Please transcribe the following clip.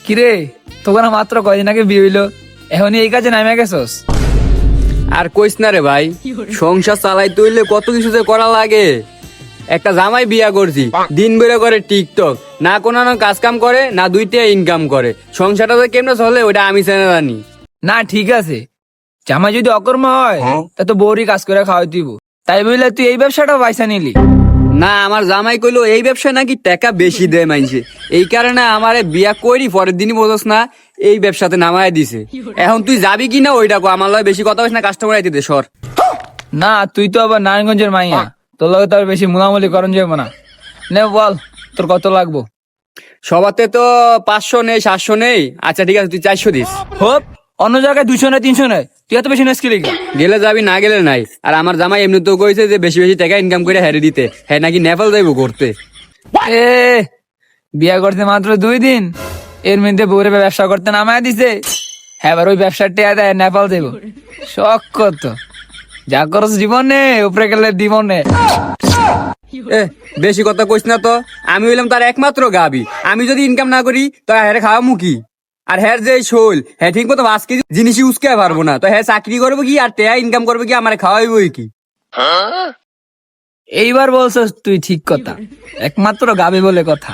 কিরে তোকে না মাত্র কয়দিন আগে বিয়ে হইলো, এখনই এই কাজে নামে গেছস? আর কইস না রে ভাই, সংসার চালাইতে হইলে কত কিছু যে করা লাগে। একটা জামাই বিয়া করছি, দিন বেড়ে করে টিকটক, না কোনো কাজ কাম করে না দুইটা ইনকাম করে। সংসারটা যে কেমনে চলে ওইটা আমি জানি। না ঠিক আছে, জামাই যদি অকর্ম হয় তা তো বউরই কাজ করে খাওয়াই দিব, তাই বলে তুই এই ব্যবসাটা পয়সা নিলি? না, আমার জামাই কইলো এই ব্যবসায় নাকি টাকা বেশি দেয় মাইনছে, এই কারণে আমারে বিয়া করি পরের দিনই বোঝস না এই ব্যবসাতে নামায় দিছে। এখন তুই যাবি কিনা ওইটা কো, আমার লয় বেশি কথা বলিস না, কাস্টমার আইতে দে সর। না তুই তো আবার নারায়ণগঞ্জের মাইয়া, তোর লগে তো আর বেশি মুলামুলি করন যাবে না। নে বল তোর কত লাগবো? সবাতে তো 500 নেই 700 নেই, আচ্ছা ঠিক আছে তুই 400 দিস। হোপ, অন্য জায়গায় 200 নেয় 300 নেয়, তুই এত বেশি নেস কি লিখা? গেলে যাবি না গেলে নাই। আর আমার জামাই এমনি তো কইছে যে বেশি বেশি টাকা ইনকাম করে হেরে দিতে, হ্যাঁ নাকি নেপাল যাইবো করতে। এ বিয়া করতে মাত্র 2 দিন, এর মধ্যে বউরে ব্যবসা করতে নামায় দিছে। হ্যাঁ, এবার ওই ব্যবসার টেয়া দেয় নেপাল দেব, শখ কত যা করস জীবনে, উপরে গেলে জীবনে। এ বেশি কথা কইস না তো, আমি হইলাম তার একমাত্র গাবি, আমি যদি ইনকাম না করি তো হ্যাঁ খাওয়া মুখি। আর হ্যার যে শোল হ্যাঁ ঠিক মতো আজকে জিনিসই উসকে পারবো না, তো হ্যাঁ চাকরি করবো কি আর টেয়া ইনকাম করবো কি, আমার খাওয়াইবই কি? এইবার বলছস তুই ঠিক কথা, একমাত্র গাবে বলে কথা।